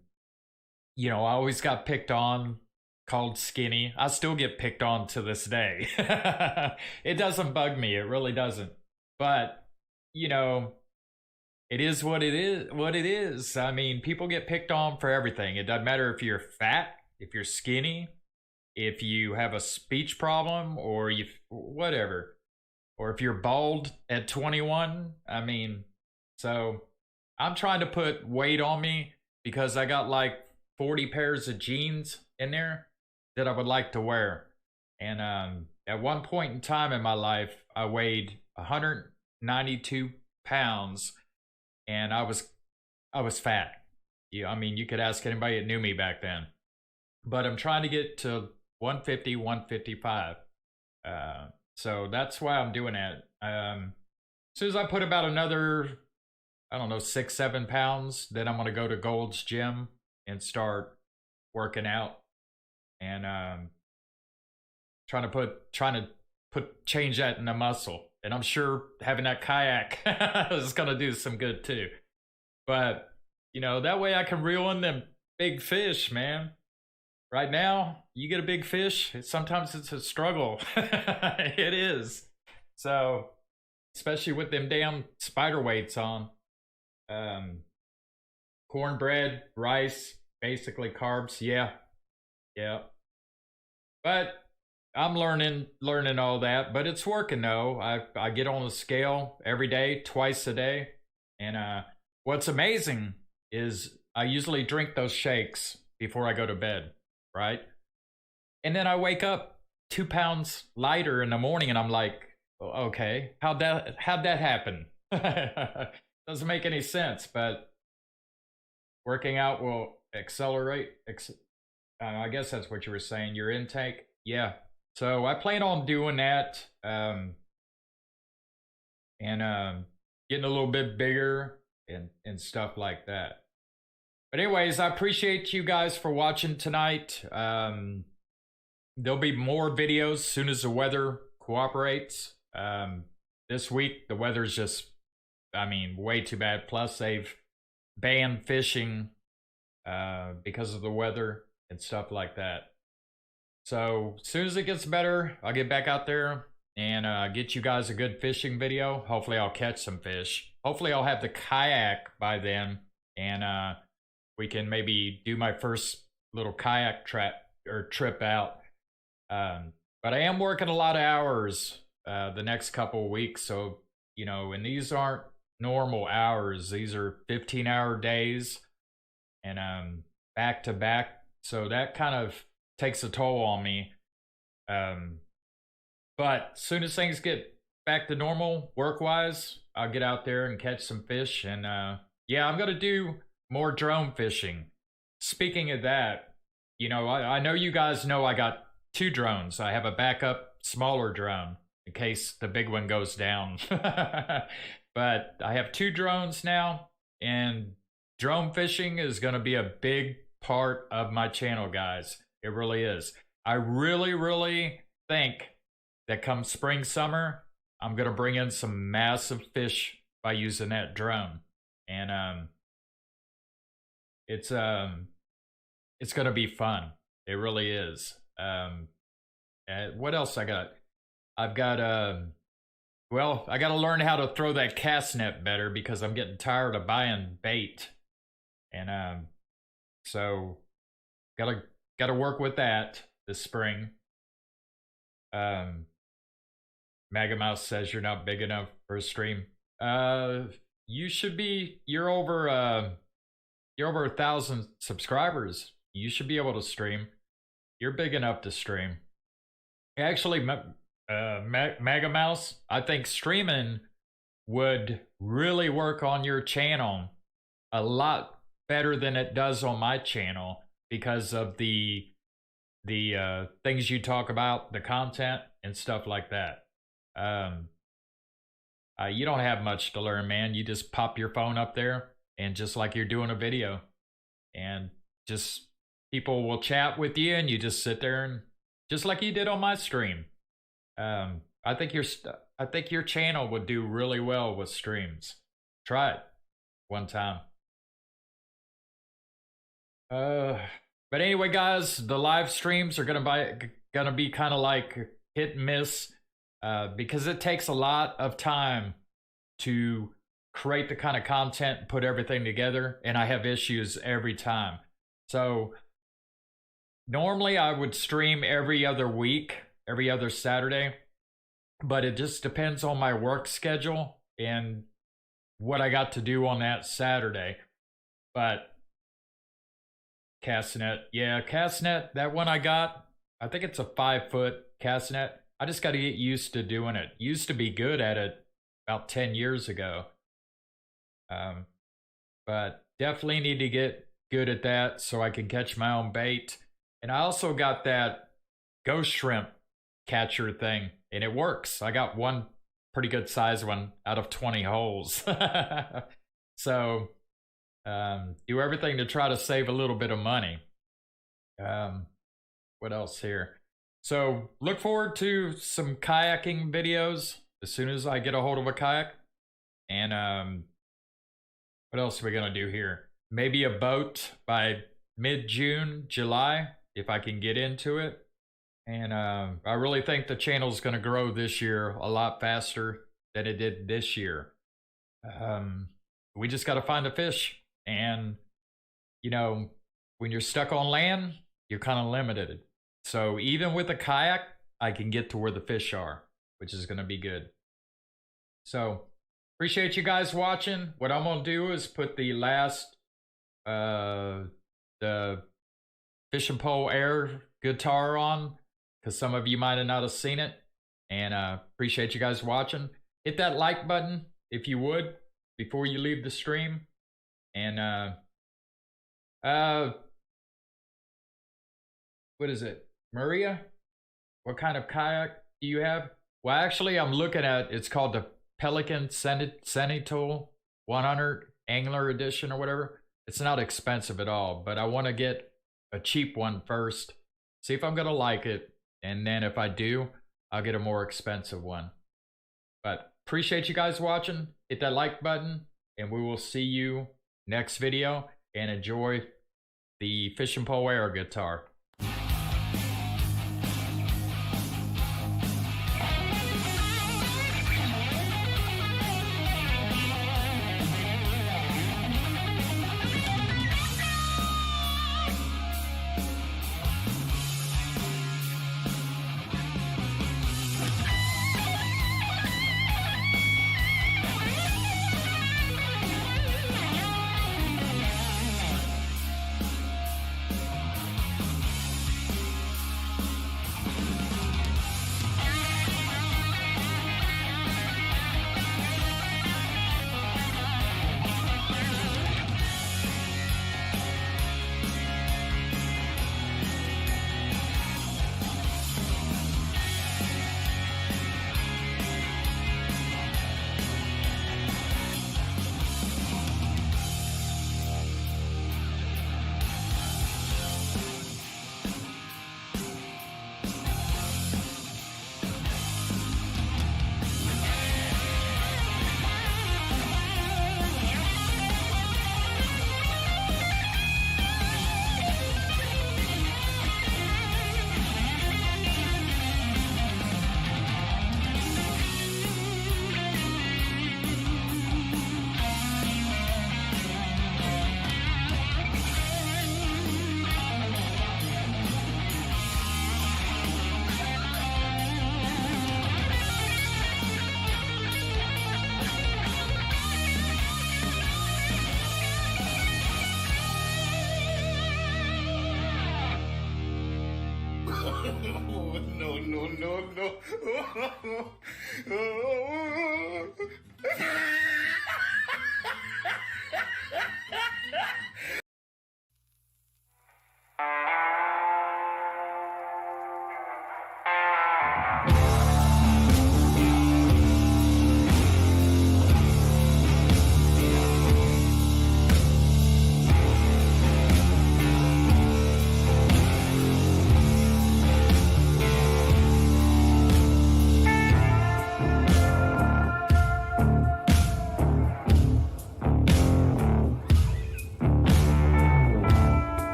you know, I always got picked on, called skinny. I still get picked on to this day. It doesn't bug me. It really doesn't. But, you know, it is what it is. I mean, people get picked on for everything. It doesn't matter if you're fat, if you're skinny, if you have a speech problem, or you whatever, or if you're bald at 21. I mean, so I'm trying to put weight on me because I got like 40 pairs of jeans in there that I would like to wear. And at one point in time in my life, I weighed 192 pounds, and I was fat. Yeah, I mean, you could ask anybody that knew me back then. But I'm trying to get to 150, 155. So that's why I'm doing that. As soon as I put about another, I don't know, 6-7 pounds, then I'm going to go to Gold's Gym and start working out. And trying to change that into muscle. And I'm sure having that kayak is going to do some good too. But, you know, that way I can reel in them big fish, man. right now, you get a big fish, sometimes it's a struggle. It is. So, especially with them damn spider weights on. Cornbread, rice, basically carbs. Yeah. But I'm learning all that, but it's working though. I get on the scale every day, twice a day. And what's amazing is I usually drink those shakes before I go to bed, right? And then I wake up 2 pounds lighter in the morning and I'm like, okay, how'd that happen? Doesn't make any sense, but working out will accelerate. I guess that's what you were saying, your intake. Yeah. So I plan on doing that, and getting a little bit bigger and stuff like that. But anyways, I appreciate you guys for watching tonight. There'll be more videos as soon as the weather cooperates. This week, the weather's just, way too bad. Plus, they've banned fishing because of the weather and stuff like that. So as soon as it gets better, I'll get back out there and get you guys a good fishing video. Hopefully I'll catch some fish. Hopefully I'll have the kayak by then, and we can maybe do my first little kayak trip out. But I am working a lot of hours the next couple of weeks, so and these aren't normal hours. These are 15-hour days and back to back. So that kind of takes a toll on me. But as soon as things get back to normal work-wise, I'll get out there and catch some fish. And yeah, I'm gonna do more drone fishing. Speaking of that, I know you guys know I got 2 drones. I have a backup smaller drone in case the big one goes down. But I have 2 drones now, and drone fishing is gonna be a big part of my channel, guys. It really is. I really think that come spring, summer, I'm gonna bring in some massive fish by using that drone. And it's gonna be fun. It really is. What else I got? I've got I gotta learn how to throw that cast net better because I'm getting tired of buying bait. And so gotta work with that this spring. Mega Mouse says you're not big enough for a stream. You should be. You're over 1,000 subscribers. You should be able to stream. You're big enough to stream. Actually, Mega Mouse, I think streaming would really work on your channel a lot better than it does on my channel because of the things you talk about, the content and stuff like that. You don't have much to learn, man. You just pop your phone up there and just like you're doing a video, and just people will chat with you and you just sit there and just like you did on my stream. I think your channel would do really well with streams. Try it one time. But anyway, guys, the live streams are gonna be kind of like hit and miss because it takes a lot of time to create the kind of content and put everything together, and I have issues every time. So normally I would stream every other week, every other Saturday, but it just depends on my work schedule and what I got to do on that Saturday. But cast net, yeah, cast net, that one I got, I think it's a 5-foot cast net. I just got to get used to doing it. Used to be good at it about 10 years ago. But definitely need to get good at that so I can catch my own bait. And I also got that ghost shrimp catcher thing, and it works. I got one pretty good size one out of 20 holes. So do everything to try to save a little bit of money. What else here? So look forward to some kayaking videos as soon as I get a hold of a kayak. And what else are we gonna do here? Maybe a boat by mid-June, July. if I can get into it. And I really think the channel is going to grow this year a lot faster than it did this year. We just got to find the fish. And, you know, when you're stuck on land, you're kind of limited. So even with a kayak, I can get to where the fish are, which is going to be good. So appreciate you guys watching. What I'm going to do is put the last, the fishing pole air guitar on, because some of you might have not have seen it. And appreciate you guys watching. Hit that like button if you would before you leave the stream. And what is it, Maria? What kind of kayak do you have? Well, actually, I'm looking at, it's called the Pelican Sentinel 100 Angler Edition or whatever. It's not expensive at all, but I want to get a cheap one first, see if I'm gonna like it. And then if I do, I'll get a more expensive one. But appreciate you guys watching. Hit that like button, and we will see you next video. And enjoy the fishing pole air guitar. No, no, no, no.